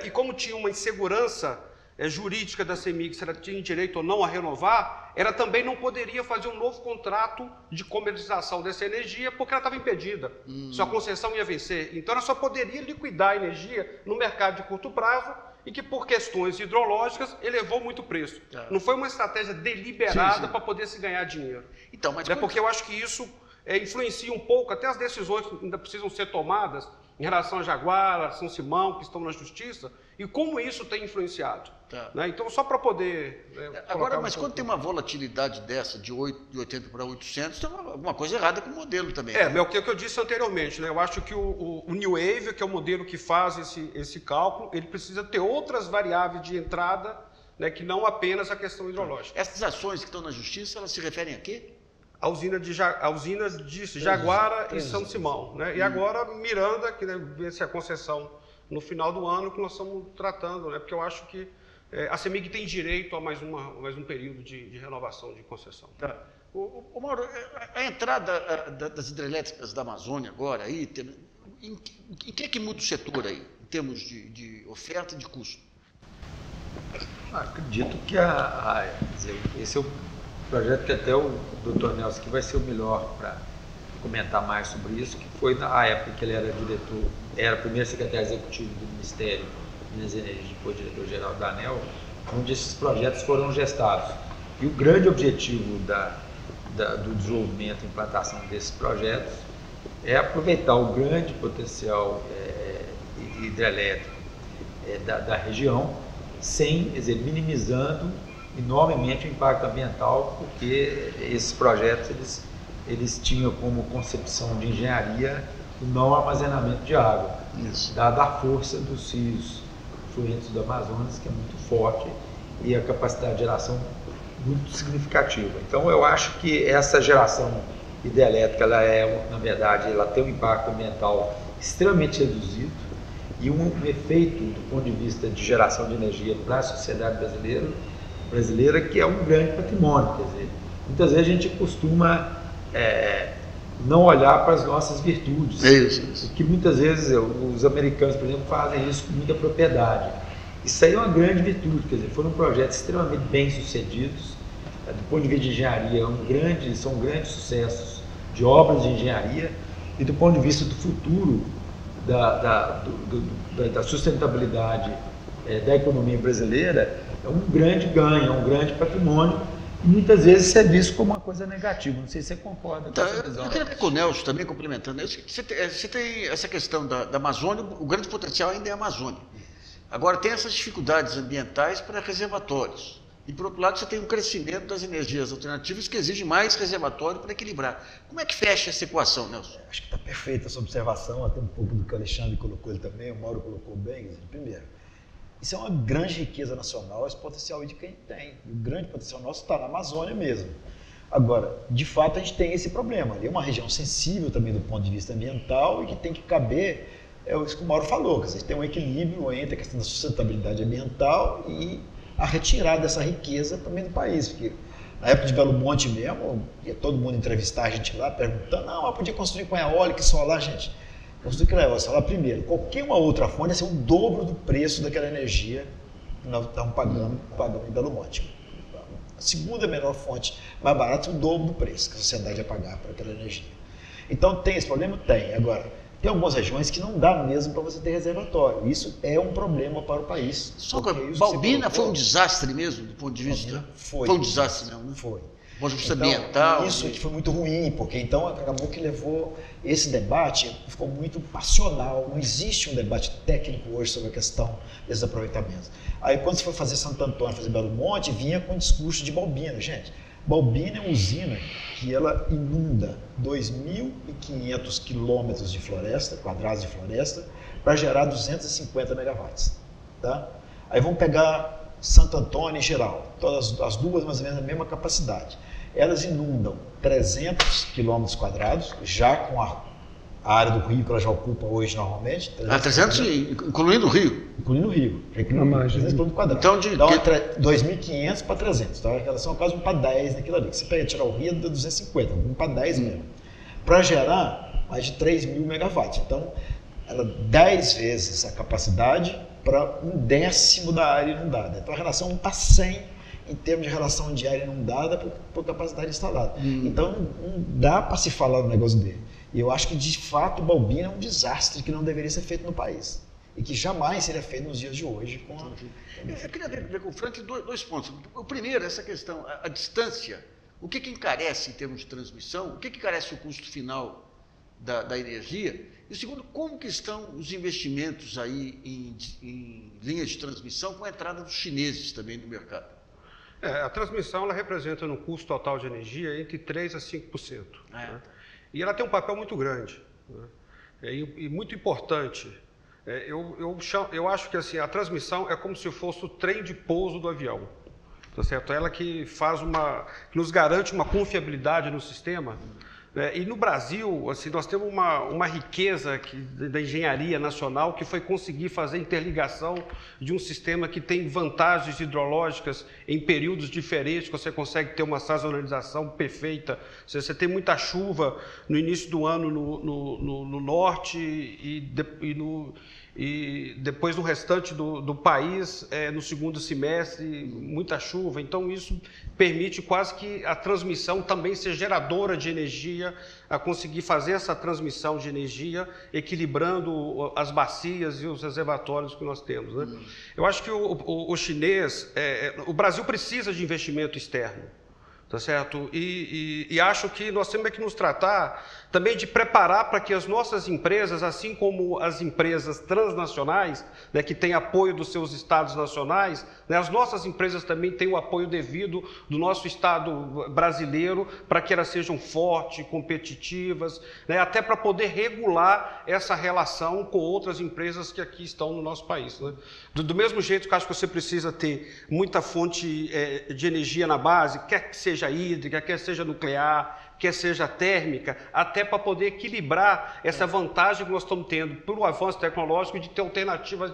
e como tinha uma insegurança jurídica da CEMIG, se ela tinha direito ou não a renovar, ela também não poderia fazer um novo contrato de comercialização dessa energia, porque ela estava impedida. Sua concessão ia vencer. Então, ela só poderia liquidar a energia no mercado de curto prazo e que, por questões hidrológicas, elevou muito o preço. Não foi uma estratégia deliberada para poder se ganhar dinheiro. Então, mas porque eu acho que isso influencia um pouco, até as decisões que ainda precisam ser tomadas em relação a Jaguara, São Simão, que estão na justiça, e como isso tem influenciado. Então, só para poder... Agora, mas quando tem uma volatilidade dessa, de 80 para 800, tem alguma coisa errada com o modelo também. É o que eu disse anteriormente. Eu acho que o New Wave, que é o modelo que faz esse cálculo, ele precisa ter outras variáveis de entrada, que não apenas a questão hidrológica. Essas ações que estão na justiça, elas se referem a quê? A usinas de Jaguara e São Simão. E agora Miranda, que vence a concessão no final do ano, que nós estamos tratando, porque eu acho que a CEMIG tem direito a mais um período de renovação de concessão. Mauro, a entrada das hidrelétricas da Amazônia agora, aí, em que muda o setor aí, em termos de oferta e de custo? Acredito que esse é projeto que até o Dr. Nelson aqui vai ser o melhor para comentar mais sobre isso, que foi na época que ele era diretor, era primeiro secretário executivo do Ministério de Minas e Energia, depois diretor-geral da ANEEL, onde esses projetos foram gestados. E o grande objetivo do desenvolvimento e implantação desses projetos é aproveitar o grande potencial hidrelétrico da região, sem, quer dizer, minimizando enormemente o impacto ambiental, porque esses projetos eles tinham como concepção de engenharia o não armazenamento de água, dada a força dos rios fluentes do Amazonas, que é muito forte, e a capacidade de geração muito significativa. Então, eu acho que essa geração hidrelétrica, na verdade, ela tem um impacto ambiental extremamente reduzido e um efeito do ponto de vista de geração de energia para a sociedade brasileira que é um grande patrimônio. Quer dizer, muitas vezes a gente costuma não olhar para as nossas virtudes, que muitas vezes os americanos, por exemplo, fazem isso com muita propriedade. Isso aí é uma grande virtude, quer dizer, foram projetos extremamente bem sucedidos, do ponto de vista de engenharia, são grandes sucessos de obras de engenharia, e do ponto de vista do futuro da sustentabilidade da economia brasileira, é um grande ganho, é um grande patrimônio, e muitas vezes isso é visto como uma coisa negativa. Não sei se você concorda com essa visão. Eu queria ver com o Nelson também, complementando. Você tem essa questão da Amazônia, o grande potencial ainda é a Amazônia. Agora, tem essas dificuldades ambientais para reservatórios. E, por outro lado, você tem um crescimento das energias alternativas que exige mais reservatório para equilibrar. Como é que fecha essa equação, Nelson? Acho que está perfeita essa observação, até um pouco do que o Alexandre colocou ele também, o Mauro colocou bem. Primeiro, isso é uma grande riqueza nacional, esse potencial de quem tem. E o grande potencial nosso está na Amazônia mesmo. Agora, de fato, a gente tem esse problema. Ali é uma região sensível também do ponto de vista ambiental e que tem que caber, isso que o Mauro falou, quer dizer, tem um equilíbrio entre a questão da sustentabilidade ambiental e a retirada dessa riqueza também do país. Porque na época de Belo Monte mesmo, ia todo mundo entrevistar a gente lá, perguntando, não, mas podia construir com eólica e solar, gente. Construir com eólica e solar primeiro. Qualquer uma outra fonte ia ser o dobro do preço daquela energia que nós estamos pagando em Belo Monte. A segunda menor fonte mais barata é o dobro do preço que a sociedade ia pagar para aquela energia. Então tem esse problema? Tem. Agora, tem algumas regiões que não dá mesmo para você ter reservatório. Isso é um problema para o país. Só que Balbina foi um desastre mesmo, do ponto de vista... Foi um desastre mesmo, né? Foi. Do ponto de vista ambiental. Isso que foi muito ruim, porque então acabou que levou esse debate, ficou muito passional. Não existe um debate técnico hoje sobre a questão desses aproveitamentos. Aí quando você foi fazer Santo Antônio, fazer Belo Monte, vinha com o discurso de Balbina, gente. Balbina é uma usina que ela inunda 2.500 quilômetros de floresta, quadrados de floresta, para gerar 250 megawatts. Tá? Aí vamos pegar Santo Antônio em geral, todas as duas mais ou menos a mesma capacidade. Elas inundam 300 quilômetros quadrados, já com a área do rio que ela já ocupa hoje normalmente. 300 incluindo o rio? Incluindo o rio. 300 quilômetros quadrados. Então, dá 2.500 para 300. Tá? Elas são quase 1 para 10 naquilo ali. Se você tirar o rio, dá 250, 1 para 10 mesmo. Para gerar mais de 3.000 megawatts. Então, ela 10 vezes a capacidade para 1/10 da área inundada. Então, a relação 1 para 100 em termos de relação de área inundada por capacidade instalada. Então, não dá para se falar um negócio dele. E eu acho que, de fato, Balbina é um desastre que não deveria ser feito no país. E que jamais seria feito nos dias de hoje. Eu queria ver com o Frank dois pontos. O primeiro, essa questão, a distância. O que encarece em termos de transmissão? O que encarece o custo final da energia? E o segundo, como que estão os investimentos aí em linhas de transmissão com a entrada dos chineses também no mercado? A transmissão ela representa no custo total de energia entre 3% a 5%. Né? E ela tem um papel muito grande, né? E muito importante. Eu acho que assim, a transmissão é como se fosse o trem de pouso do avião. Tá certo? Ela que que nos garante uma confiabilidade no sistema. E no Brasil, assim, nós temos uma riqueza da engenharia nacional que foi conseguir fazer interligação de um sistema que tem vantagens hidrológicas em períodos diferentes, que você consegue ter uma sazonalização perfeita. Você tem muita chuva no início do ano no norte e e depois no restante do país, no segundo semestre, muita chuva. Então isso permite quase que a transmissão também ser geradora de energia, a conseguir fazer essa transmissão de energia, equilibrando as bacias e os reservatórios que nós temos, né? Eu acho que o chinês, o Brasil precisa de investimento externo. Tá certo? E acho que nós temos que nos tratar também de preparar para que as nossas empresas, assim como as empresas transnacionais, né, que têm apoio dos seus estados nacionais, né, as nossas empresas também têm o apoio devido do nosso estado brasileiro para que elas sejam fortes, competitivas, né, até para poder regular essa relação com outras empresas que aqui estão no nosso país, né? Do mesmo jeito que eu acho que você precisa ter muita fonte de energia na base, quer que seja hídrica, quer seja nuclear, quer seja térmica, até para poder equilibrar essa vantagem que nós estamos tendo pelo avanço tecnológico de ter alternativas,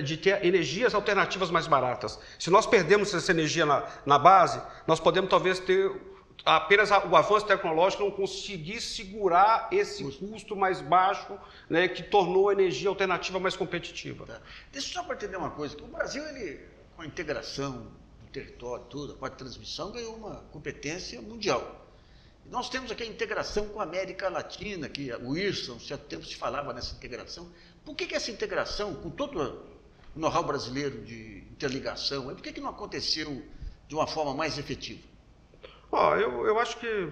de ter energias alternativas mais baratas. Se nós perdemos essa energia na base, nós podemos talvez ter apenas o avanço tecnológico não conseguir segurar esse custo mais baixo, né, que tornou a energia alternativa mais competitiva. Tá. Deixa eu só para entender uma coisa, que o Brasil, ele, com a integração do território, tudo, a parte de transmissão, ganhou uma competência mundial. E nós temos aqui a integração com a América Latina, que o Wilson, há certo tempo se falava nessa integração. Por que essa integração, com todo o know-how brasileiro de interligação, por que não aconteceu de uma forma mais efetiva? Eu acho que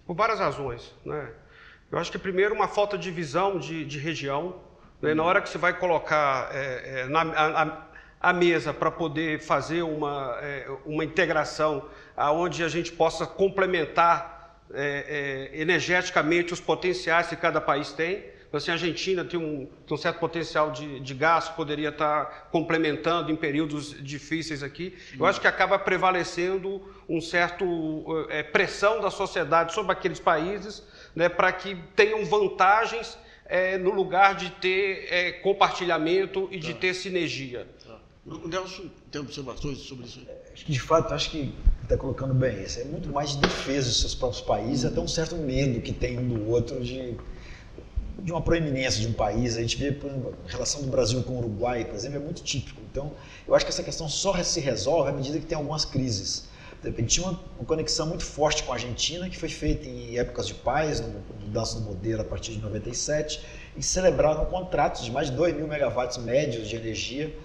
por várias razões, né? Eu acho que primeiro uma falta de visão de região, né? Na hora que você vai colocar a mesa para poder fazer uma integração onde a gente possa complementar energeticamente os potenciais que cada país tem. Assim, a Argentina tem um certo potencial de gás que poderia estar complementando em períodos difíceis aqui. Eu acho que acaba prevalecendo um certo pressão da sociedade sobre aqueles países, né, para que tenham vantagens no lugar de ter compartilhamento e de ter sinergia. O Nelson tem observações sobre isso? Acho que, de fato, acho que está colocando bem isso. É muito mais de defesa dos seus próprios países, até um certo medo que tem um do outro de uma proeminência de um país. A gente vê, por exemplo, a relação do Brasil com o Uruguai, por exemplo, é muito típico. Então, eu acho que essa questão só se resolve à medida que tem algumas crises. De repente, tinha uma conexão muito forte com a Argentina, que foi feita em épocas de paz, mudança do modelo a partir de 97, e celebraram contratos de mais de 2.000 megawatts médios de energia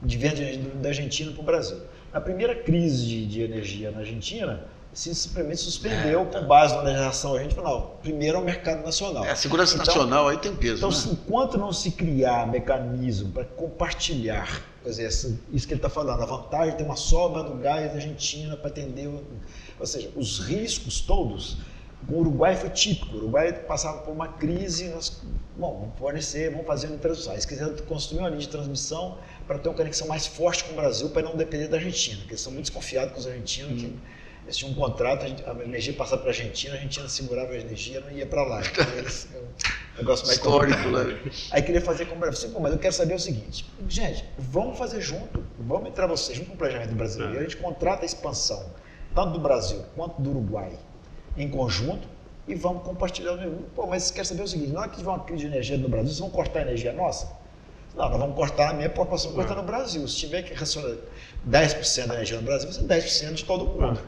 de venda da Argentina para o Brasil. Na primeira crise de energia na Argentina, se simplesmente suspendeu com base na legislação. A gente falou, não, primeiro é o mercado nacional. A segurança nacional aí tem peso. Então, né? Enquanto não se criar mecanismo para compartilhar, quer dizer, isso que ele está falando, a vantagem de ter uma sobra do gás da Argentina para atender, ou seja, os riscos todos. O Uruguai foi típico. O Uruguai passava por uma crise, vamos fornecer, vamos fazer uma transmissão. Eles quiseram construir uma linha de transmissão para ter uma conexão mais forte com o Brasil, para não depender da Argentina, porque eles são muito desconfiados com os argentinos, que eles tinham um contrato, a energia passava para a Argentina segurava a energia, não ia para lá. Então, um negócio mais histórico, né? Aí queria fazer com o Brasil. Mas eu quero saber o seguinte, gente, vamos fazer junto, vamos entrar vocês junto com o planejamento brasileiro, a gente contrata a expansão, tanto do Brasil quanto do Uruguai, em conjunto, e vamos compartilhar o negócio. Mas você quer saber o seguinte, na hora que tiver uma crise de energia no Brasil, vocês vão cortar a energia nossa? Não, nós vamos cortar a minha proporção, cortar no Brasil. Se tiver que racionar 10% da energia no Brasil, vai ser 10% de todo mundo.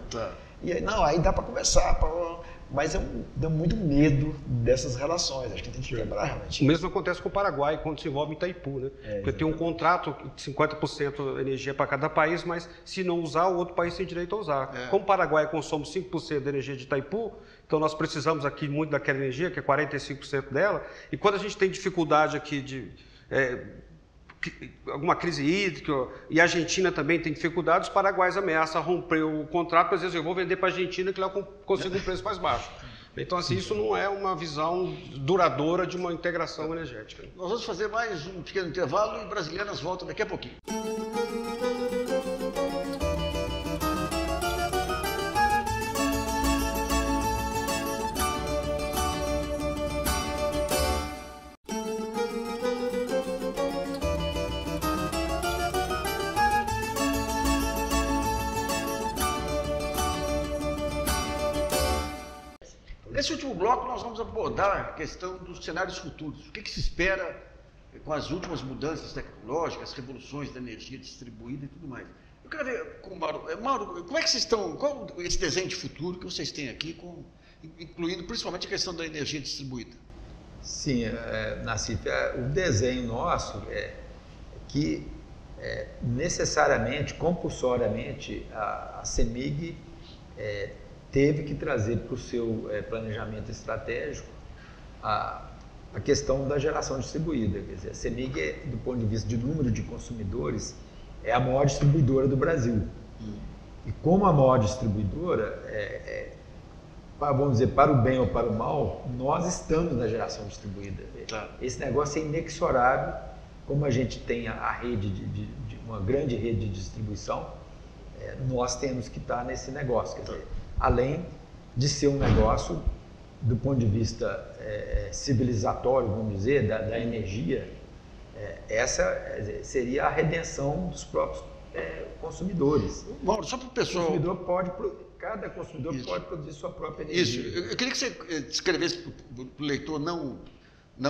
E aí, não, aí dá para conversar, mas deu muito medo dessas relações. Acho que tem que quebrar realmente. O mesmo acontece com o Paraguai, quando se envolve Itaipu, né? Porque tem um contrato de 50% de energia para cada país, mas se não usar, o outro país tem direito a usar. Como o Paraguai consome 5% da energia de Itaipu, então nós precisamos aqui muito daquela energia, que é 45% dela, e quando a gente tem dificuldade aqui alguma crise hídrica, e a Argentina também tem dificuldades, os paraguaios ameaçam romper o contrato, às vezes eu vou vender para a Argentina que lá eu consigo um preço mais baixo. Então, assim, isso não é uma visão duradoura de uma integração energética. Nós vamos fazer mais um pequeno intervalo e Brasilianas voltam daqui a pouquinho. Nesse último bloco, nós vamos abordar a questão dos cenários futuros. O que se espera com as últimas mudanças tecnológicas, revoluções da energia distribuída e tudo mais. Eu quero ver com o Mauro. Mauro, como é que vocês estão, qual esse desenho de futuro que vocês têm aqui, incluindo principalmente a questão da energia distribuída? Sim, Nassif, o desenho nosso é que necessariamente, compulsoriamente, a CEMIG teve que trazer para o seu planejamento estratégico a questão da geração distribuída. Quer dizer, a CEMIG, do ponto de vista de número de consumidores, é a maior distribuidora do Brasil. E como a maior distribuidora, vamos dizer, para o bem ou para o mal, nós estamos na geração distribuída. Claro. Esse negócio é inexorável. Como a gente tem a rede uma grande rede de distribuição, nós temos que estar nesse negócio. Quer dizer, além de ser um negócio, do ponto de vista civilizatório, vamos dizer, da energia, essa seria a redenção dos próprios consumidores. Mauro, só para o pessoal... Cada consumidor Isso. pode produzir sua própria energia. Isso. Eu queria que você descrevesse para o leitor não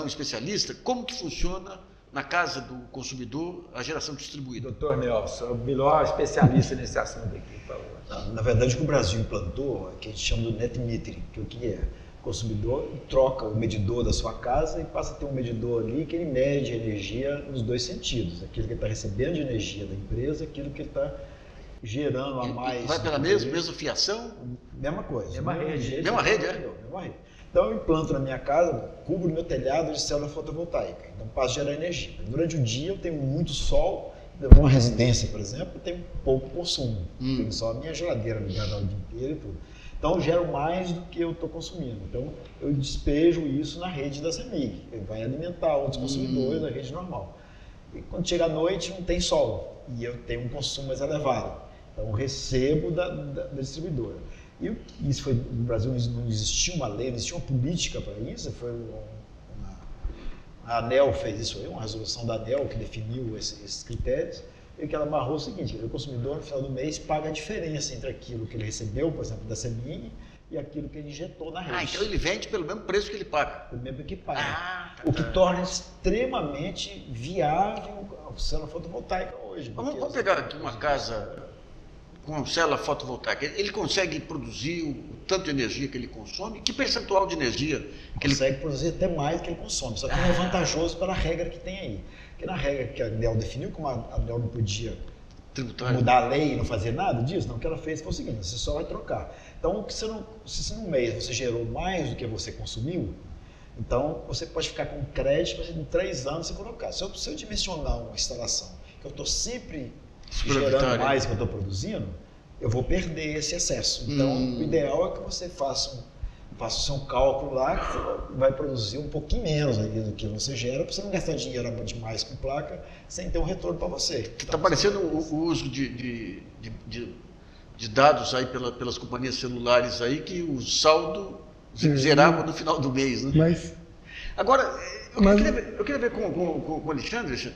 especialista como que funciona na casa do consumidor a geração distribuída. Doutor Nelson, o melhor especialista nesse assunto aqui, por favor. Na verdade, o que o Brasil implantou é o que a gente chama do net metering, que o que é? O consumidor troca o medidor da sua casa e passa a ter um medidor ali que ele mede a energia nos dois sentidos. Aquilo que ele está recebendo de energia da empresa, aquilo que ele está gerando a mais. Vai pela mesma fiação? Mesma coisa. Mesma rede. Mesma rede, Mesma rede. Então eu implanto na minha casa, cubro meu telhado de célula fotovoltaica. Então passo a gerar energia. Durante o dia eu tenho muito sol, numa residência, por exemplo, eu tenho pouco consumo. Tenho só a minha geladeira ligada o dia inteiro e tudo. Então eu gero mais do que eu estou consumindo. Então eu despejo isso na rede da CEMIG. Ele vai alimentar outros consumidores da rede normal. E quando chega a noite não tem sol e eu tenho um consumo mais elevado. Então eu recebo da distribuidora. E isso foi, no Brasil não existia uma lei, não existia uma política para isso, a ANEEL fez isso aí, uma resolução da ANEEL que definiu esses critérios, e que ela amarrou o seguinte, o consumidor no final do mês paga a diferença entre aquilo que ele recebeu, por exemplo, da CEMIG, e aquilo que ele injetou na rede. Então ele vende pelo mesmo preço que ele paga. Pelo mesmo que paga. O que torna extremamente viável a célula fotovoltaica hoje. Vamos pegar aqui uma casa com célula fotovoltaica, ele consegue produzir o tanto de energia que ele consome? Que percentual de energia que ele consegue produzir até mais do que ele consome, só que não é vantajoso pela regra que tem aí. Porque na regra que a ANEEL definiu, como a ANEEL não podia mudar a lei e não fazer nada disso, não, o que ela fez foi o seguinte, você só vai trocar. Então, se no mês você gerou mais do que você consumiu, então você pode ficar com crédito para em 3 anos você colocar. Se eu dimensionar uma instalação que eu estou sempre gerando mais do que eu estou produzindo, eu vou perder esse excesso. Então, o ideal é que você faça o seu cálculo lá, que você vai produzir um pouquinho menos do que você gera, para você não gastar dinheiro demais com placa, sem ter um retorno para você. Está parecendo o uso de dados aí pelas companhias celulares aí, que o saldo zerava no final do mês, né? Mas... Agora, eu queria ver com o Alexandre,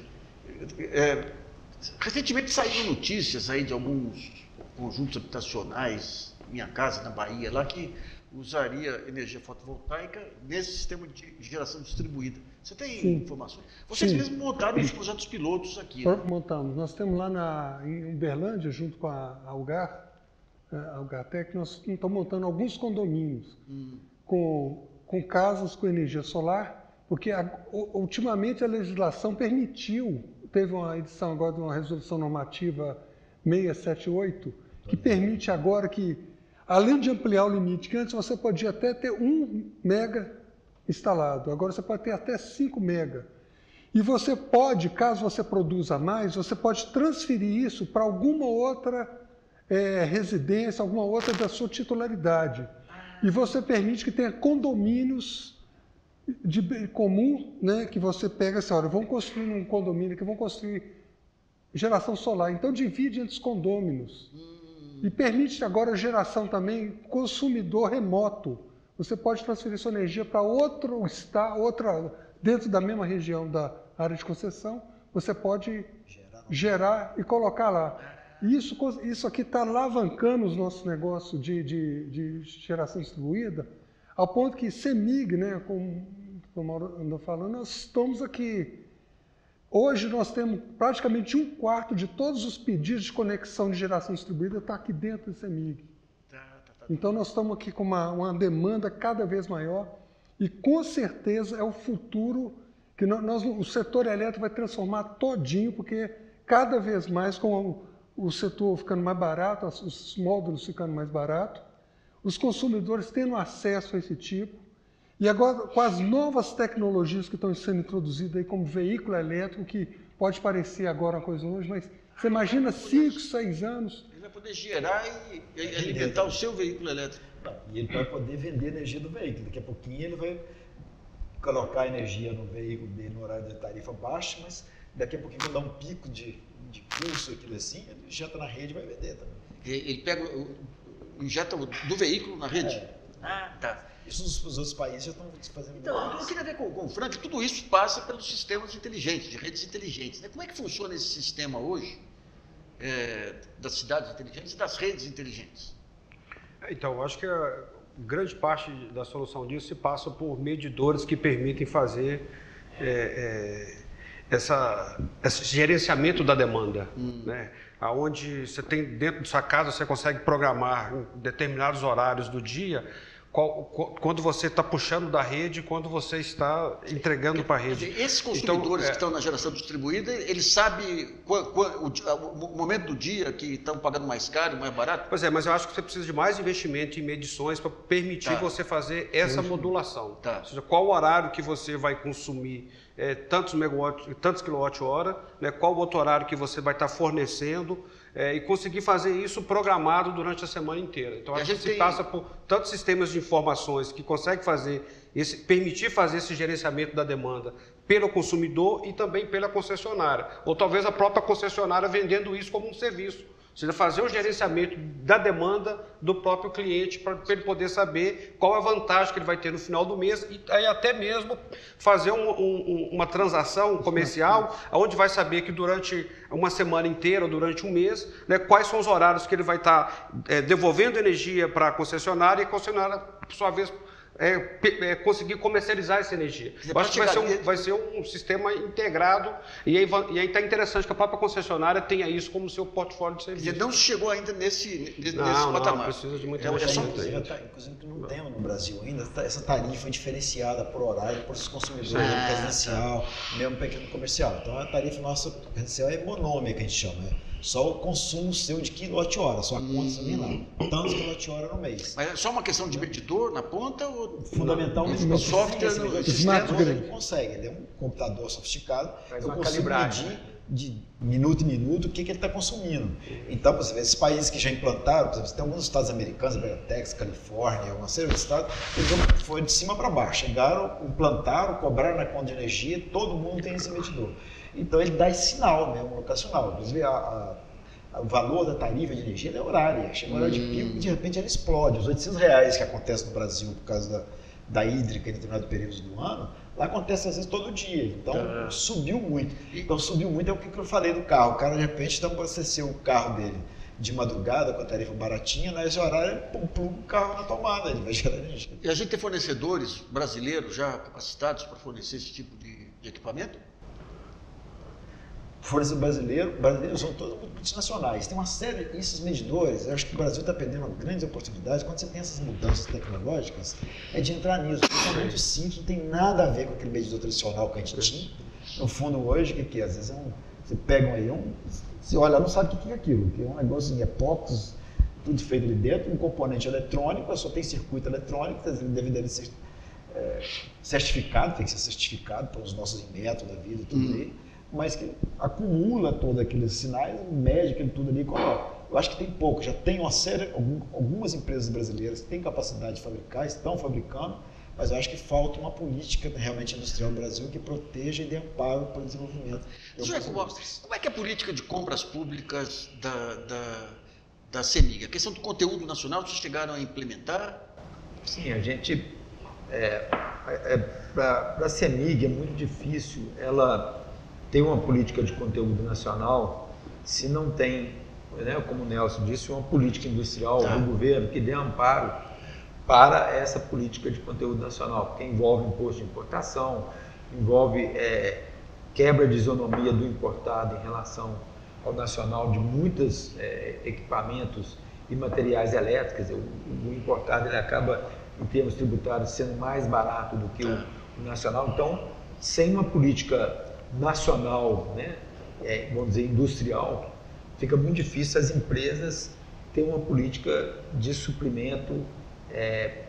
recentemente saíram notícias aí de alguns conjuntos habitacionais, Minha Casa, na Bahia, lá que usaria energia fotovoltaica nesse sistema de geração distribuída. Você tem informações? Vocês mesmos montaram os projetos pilotos aqui. Montamos. Nós temos lá em Uberlândia, junto com a Algartec, nós estamos montando alguns condomínios com casas com energia solar, porque ultimamente a legislação permitiu, teve uma edição agora de uma resolução normativa 678, que permite agora que, além de ampliar o limite, que antes você podia até ter 1 mega instalado, agora você pode ter até 5 mega. E você pode, caso você produza mais, você pode transferir isso para alguma outra residência, alguma outra da sua titularidade. E você permite que tenha condomínios de comum, né, que você pega assim, olha, vamos construir um condomínio que vão construir geração solar. Então divide entre os condôminos. E permite agora a geração também consumidor remoto. Você pode transferir sua energia para outro estado, dentro da mesma região da área de concessão, você pode gerar e colocar lá. Isso aqui está alavancando os nossos negócios de geração distribuída, ao ponto que CEMIG, né, como o Mauro andou falando, nós estamos aqui Hoje nós temos praticamente 1/4 de todos os pedidos de conexão de geração distribuída está aqui dentro do CEMIG. Então nós estamos aqui com uma demanda cada vez maior e com certeza é o futuro que o setor elétrico vai transformar todinho, porque cada vez mais com o setor ficando mais barato, os módulos ficando mais baratos, os consumidores tendo acesso a esse tipo. E agora, com as novas tecnologias que estão sendo introduzidas aí, como veículo elétrico, que pode parecer agora uma coisa hoje, mas você imagina 5, 6 anos. Ele vai poder gerar e alimentar o seu veículo elétrico. E ele vai poder vender energia do veículo. Daqui a pouquinho ele vai colocar energia no veículo dele no horário de tarifa baixa, mas daqui a pouquinho, quando dá um pico de pulso, aquilo assim, ele injeta na rede e vai vender também. Ele pega, injeta do veículo na rede? Tá. Isso os outros países já estão fazendo. Então, eu queria ver com o Frank, tudo isso passa pelos sistemas inteligentes, de redes inteligentes. Né? Como é que funciona esse sistema hoje das cidades inteligentes e das redes inteligentes? Então, eu acho que grande parte da solução disso se passa por medidores que permitem fazer esse gerenciamento da demanda, né? Onde você tem dentro de sua casa, você consegue programar em determinados horários do dia quando você está puxando da rede, quando você está entregando para a rede. Esses consumidores que estão na geração distribuída, eles sabem o momento do dia que estão pagando mais caro, mais barato? Pois é, mas eu acho que você precisa de mais investimento em medições para permitir você fazer essa modulação. Ou seja, qual o horário que você vai consumir tantos quilowatt-hora, né, qual o outro horário que você vai estar fornecendo, e conseguir fazer isso programado durante a semana inteira. Então, a gente passa por tantos sistemas de informações que conseguem permitir fazer esse gerenciamento da demanda pelo consumidor e também pela concessionária. Ou talvez a própria concessionária vendendo isso como um serviço. Ou seja, fazer o gerenciamento da demanda do próprio cliente para ele poder saber qual a vantagem que ele vai ter no final do mês e aí até mesmo fazer uma transação comercial onde vai saber que durante uma semana inteira ou durante um mês, né, quais são os horários que ele vai estar devolvendo energia para a concessionária e a concessionária, por sua vez, conseguir comercializar essa energia. Eu acho que vai ser um sistema integrado e aí está interessante que a própria concessionária tenha isso como seu portfólio de serviço. Não chegou ainda nesse patamar. Não, precisa de muito investimento. Inclusive, que não temos no Brasil ainda, essa tarifa diferenciada por horário, por os consumidores, residencial, mesmo pequeno comercial. Então, a tarifa nossa residencial é econômica, a gente chama, só o consumo seu de quilowatt-hora, só a conta também lá, tantos quilowatt-hora no mês. Mas é só uma questão de medidor na ponta? Ou fundamentalmente, o software ele consegue, ele é um computador sofisticado, eu consigo medir de minuto em minuto o que ele está consumindo. Então, você vê, esses países que já implantaram, por exemplo, tem alguns estados americanos, Texas, Califórnia, uma série de estados, que foi de cima para baixo, chegaram, implantaram, cobraram na conta de energia, todo mundo tem esse medidor. Então ele dá esse sinal mesmo locacional. Inclusive o valor da tarifa de energia é horária. Chega uma hora de pico e de repente ela explode. Os R$800 que acontece no Brasil por causa da hídrica em determinado período do ano, lá acontece às vezes todo dia. Então subiu muito. Então subiu muito é o que eu falei do carro. O cara de repente dá para abastecer o carro dele de madrugada com a tarifa baratinha, nesse horário ele pluga o carro na tomada, ele vai gerar energia. E a gente tem fornecedores brasileiros já capacitados para fornecer esse tipo de equipamento? Fornecedores brasileiros são todos multinacionais. Tem uma série desses medidores. Eu acho que o Brasil está perdendo uma grande oportunidade. Quando você tem essas mudanças tecnológicas, é de entrar nisso. Porque é muito simples, não tem nada a ver com aquele medidor tradicional que a gente tinha. No fundo, hoje, o que é? Às vezes você pega você olha, não sabe o que é aquilo. Que é um negócio em epóxi, tudo feito ali dentro, um componente eletrônico, só tem circuito eletrônico, ele deveria ser certificado, tem que ser certificado pelos nossos métodos da vida e tudo aí. Mas que acumula todos aqueles sinais, mede aquilo tudo ali e coloca. Eu acho que tem pouco, já tem uma série, algumas empresas brasileiras que têm capacidade de fabricar, estão fabricando, mas eu acho que falta uma política realmente industrial no Brasil que proteja e dê amparo para o desenvolvimento. Como é que é a política de compras públicas da CEMIG? A questão do conteúdo nacional, vocês chegaram a implementar? Sim, a gente, para a CEMIG é muito difícil, ela tem uma política de conteúdo nacional, se não tem, né, como o Nelson disse, uma política industrial do governo que dê amparo para essa política de conteúdo nacional, porque envolve imposto de importação, envolve quebra de isonomia do importado em relação ao nacional de muitos equipamentos e materiais elétricos. O importado ele acaba, em termos tributários, sendo mais barato do que o nacional. Então, sem uma política nacional, né, vamos dizer, industrial, fica muito difícil as empresas terem uma política de suprimento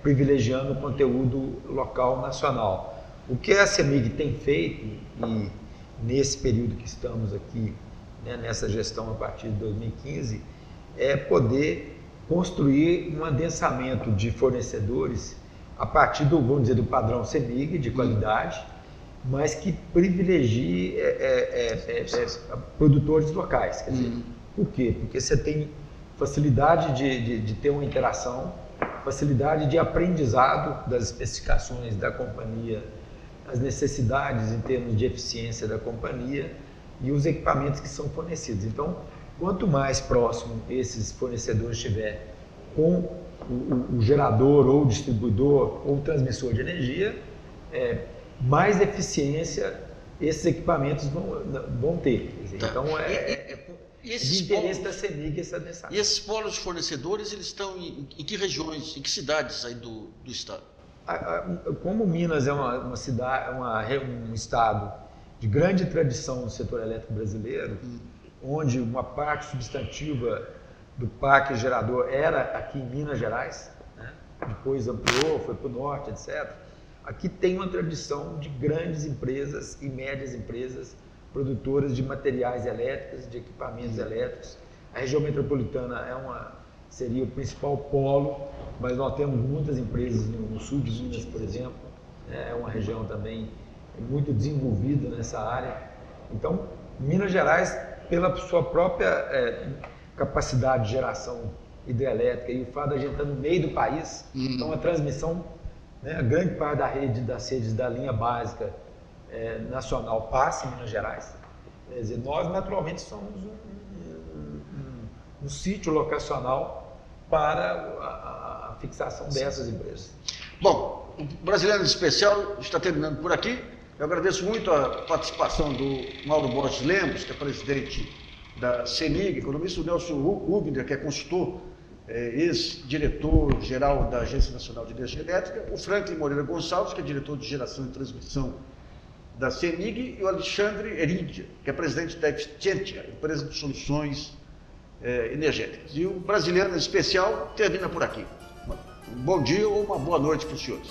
privilegiando o conteúdo local nacional. O que a CEMIG tem feito, e nesse período que estamos aqui, né, nessa gestão a partir de 2015, é poder construir um adensamento de fornecedores a partir do, vamos dizer, do padrão CEMIG de qualidade, mas que privilegie produtores locais. Quer dizer, por quê? Porque você tem facilidade de ter uma interação, facilidade de aprendizado das especificações da companhia, as necessidades em termos de eficiência da companhia e os equipamentos que são fornecidos. Então, quanto mais próximo esses fornecedores estiver com o gerador ou distribuidor ou transmissor de energia, mais eficiência esses equipamentos vão ter. Quer dizer, então, de interesse da CEMIG essa mensagem. E esses polos de fornecedores, eles estão em que regiões, em que cidades aí do estado? Como Minas é uma cidade, um estado de grande tradição no setor elétrico brasileiro, onde uma parte substantiva do parque gerador era aqui em Minas Gerais, né? Depois ampliou, foi para o norte, etc. Aqui tem uma tradição de grandes empresas e médias empresas produtoras de materiais elétricos, de equipamentos elétricos. A região metropolitana seria o principal polo, mas nós temos muitas empresas no sul de Minas, por exemplo. É uma região também muito desenvolvida nessa área. Então, Minas Gerais, pela sua própria capacidade de geração hidrelétrica e o fato de a gente estar no meio do país, então a transmissão, né, a grande parte das redes da linha básica nacional passa em Minas Gerais. Quer dizer, nós naturalmente somos um sítio locacional para a fixação dessas empresas. Bom, o Brasiliano Especial está terminando por aqui. Eu agradeço muito a participação do Mauro Borges Lemos, que é presidente da CEMIG, economista, o Nelson Rubner, que é consultor, ex-diretor-geral da Agência Nacional de Energia Elétrica, o Franklin Moreira Gonçalves, que é diretor de Geração e Transmissão da CEMIG, e o Alexandre Heridia, que é presidente da Efficientia, empresa de soluções energéticas. E o Brasiliano Especial termina por aqui. Um bom dia ou uma boa noite para os senhores.